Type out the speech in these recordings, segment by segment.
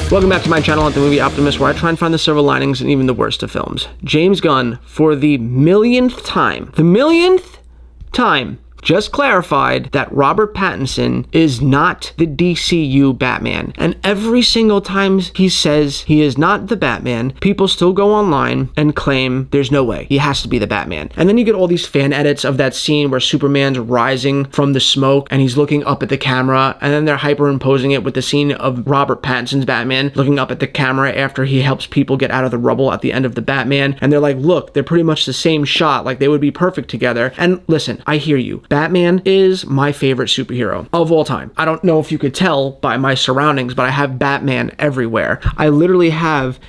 Welcome back to my channel at The Movie Optimist, where I try and find the silver linings in even the worst of films. James Gunn, for the millionth time, just clarified that Robert Pattinson is not the DCU Batman. And every single time he says he is not the Batman, people still go online and claim there's no way, he has to be the Batman. And then you get all these fan edits of that scene where Superman's rising from the smoke and he's looking up at the camera, and then they're hyperimposing it with the scene of Robert Pattinson's Batman looking up at the camera after he helps people get out of the rubble at the end of the Batman. And they're like, look, they're pretty much the same shot, like they would be perfect together. And listen, I hear you. Batman is my favorite superhero of all time. I don't know if you could tell by my surroundings, but I have Batman everywhere. I literally have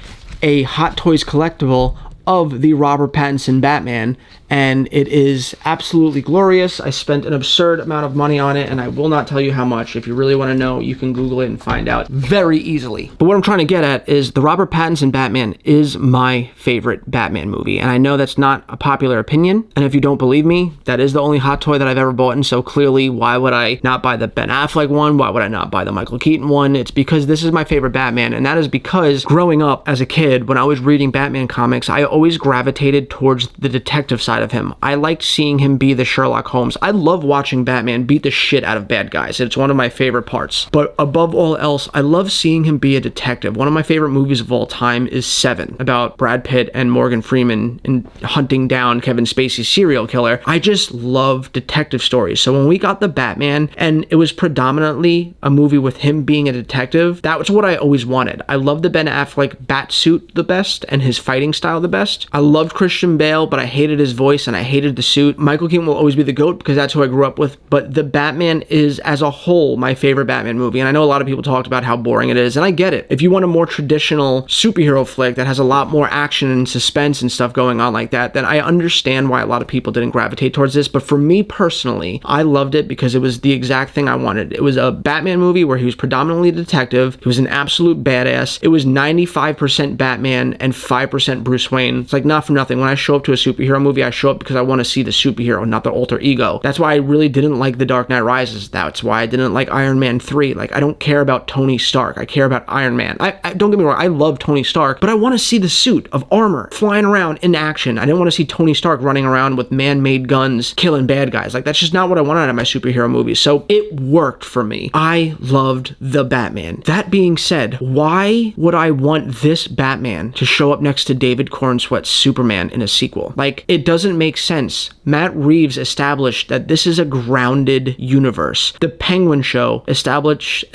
a Hot Toys collectible of the Robert Pattinson Batman, and it is absolutely glorious. I spent an absurd amount of money on it, and I will not tell you how much. If you really want to know, you can Google it and find out very easily. But what I'm trying to get at is the Robert Pattinson Batman is my favorite Batman movie, and I know that's not a popular opinion, and if you don't believe me, that is the only hot toy that I've ever bought, and so clearly, why would I not buy the Ben Affleck one? Why would I not buy the Michael Keaton one? It's because this is my favorite Batman, and that is because growing up as a kid, when I was reading Batman comics, I always gravitated towards the detective side of him. I liked seeing him be the Sherlock Holmes. I love watching Batman beat the shit out of bad guys. It's one of my favorite parts. But above all else, I love seeing him be a detective. One of my favorite movies of all time is Seven, about Brad Pitt and Morgan Freeman and hunting down Kevin Spacey's serial killer. I just love detective stories. So when we got the Batman and it was predominantly a movie with him being a detective, that was what I always wanted. I love the Ben Affleck bat suit the best and his fighting style the best. I loved Christian Bale, but I hated his voice and I hated the suit. Michael Keaton will always be the GOAT because that's who I grew up with, but the Batman is, as a whole, my favorite Batman movie, and I know a lot of people talked about how boring it is, and I get it. If you want a more traditional superhero flick that has a lot more action and suspense and stuff going on like that, then I understand why a lot of people didn't gravitate towards this, but for me personally, I loved it because it was the exact thing I wanted. It was a Batman movie where he was predominantly a detective, he was an absolute badass, it was 95% Batman and 5% Bruce Wayne. It's like not for nothing. When I show up to a superhero movie, I show up because I want to see the superhero, not the alter ego. That's why I really didn't like The Dark Knight Rises. That's why I didn't like Iron Man 3. Like, I don't care about Tony Stark. I care about Iron Man. I don't get me wrong, I love Tony Stark, but I want to see the suit of armor flying around in action. I didn't want to see Tony Stark running around with man-made guns killing bad guys. Like, that's just not what I wanted out of my superhero movies. So it worked for me. I loved the Batman. That being said, why would I want this Batman to show up next to David Cornsweet's Superman in a sequel? Like, it doesn't make sense. Matt Reeves established that this is a grounded universe. The Penguin show established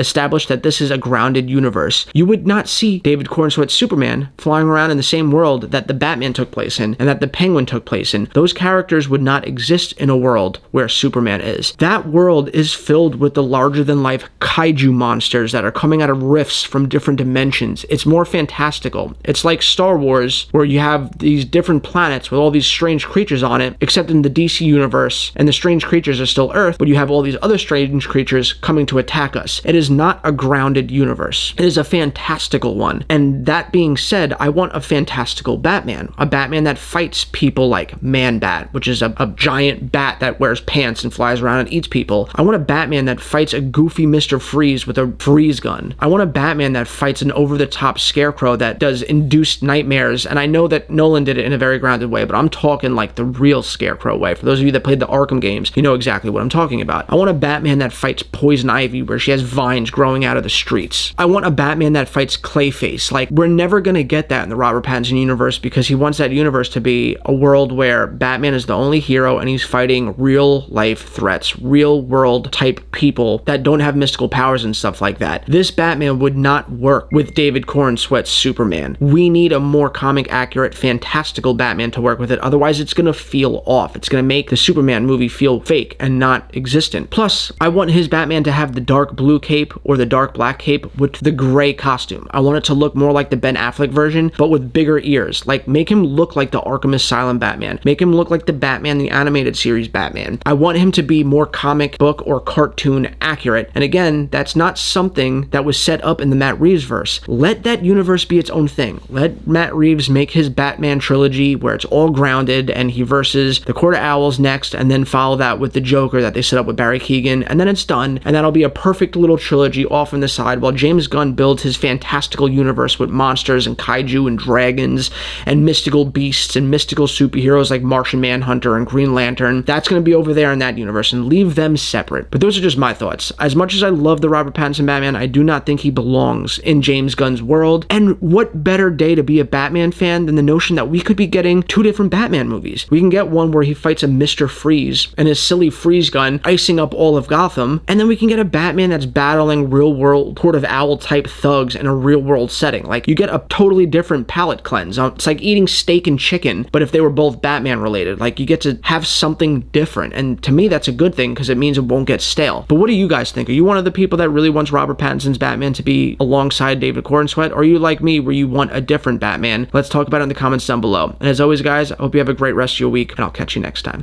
that this is a grounded universe. You would not see David Cornsweet's Superman flying around in the same world that the Batman took place in and that the Penguin took place in. Those characters would not exist in a world where Superman is. That world is filled with the larger-than-life kaiju monsters that are coming out of rifts from different dimensions. It's more fantastical. It's like Star Wars, where you have these different planets with all these strange creatures on it, except in the DC universe, and the strange creatures are still Earth, but you have all these other strange creatures coming to attack us. It is not a grounded universe. It is a fantastical one. And that being said, I want a fantastical Batman. A Batman that fights people like Man-Bat, which is a giant bat that wears pants and flies around and eats people. I want a Batman that fights a goofy Mr. Freeze with a freeze gun. I want a Batman that fights an over-the-top Scarecrow that does induced nightmares, and I know that Nolan did it in a very grounded way, but I'm talking like the real Scarecrow way. For those of you that played the Arkham games, you know exactly what I'm talking about. I want a Batman that fights Poison Ivy, where she has vines growing out of the streets. I want a Batman that fights Clayface. Like, we're never gonna get that in the Robert Pattinson universe because he wants that universe to be a world where Batman is the only hero and he's fighting real life threats, real world type people that don't have mystical powers and stuff like that. This Batman would not work with David Cornsweet's Superman. We need a more comic accurate, fantastical Batman to work with it. Otherwise, it's gonna feel off. It's gonna make the Superman movie feel fake and not existent. Plus, I want his Batman to have the dark blue cape or the dark black cape with the gray costume. I want it to look more like the Ben Affleck version, but with bigger ears. Like, make him look like the Arkham Asylum Batman. Make him look like the Batman, the animated series Batman. I want him to be more comic book or cartoon accurate. And again, that's not something that was set up in the Matt Reeves verse. Let that universe be its own thing. Let Matt Reeves make his Batman Batman trilogy where it's all grounded, and he versus the Court of Owls next, and then follow that with the Joker that they set up with Barry Keoghan, and then it's done, and that'll be a perfect little trilogy off on the side while James Gunn builds his fantastical universe with monsters and kaiju and dragons and mystical beasts and mystical superheroes like Martian Manhunter and Green Lantern. That's going to be over there in that universe, and leave them separate. But those are just my thoughts. As much as I love the Robert Pattinson Batman, I do not think he belongs in James Gunn's world. And what better day to be a Batman fan than the notion that we could be getting 2 different Batman movies. We can get one where he fights a Mr. Freeze and his silly freeze gun icing up all of Gotham, and then we can get a Batman that's battling real-world Court of Owl type thugs in a real-world setting. Like, you get a totally different palate cleanse. It's like eating steak and chicken, but if they were both Batman related. Like, you get to have something different, and to me that's a good thing because it means it won't get stale. But what do you guys think? Are you one of the people that really wants Robert Pattinson's Batman to be alongside David Cornsweet, or are you like me where you want a different Batman? Let's talk about it in the comments down below. And as always, guys, I hope you have a great rest of your week, and I'll catch you next time.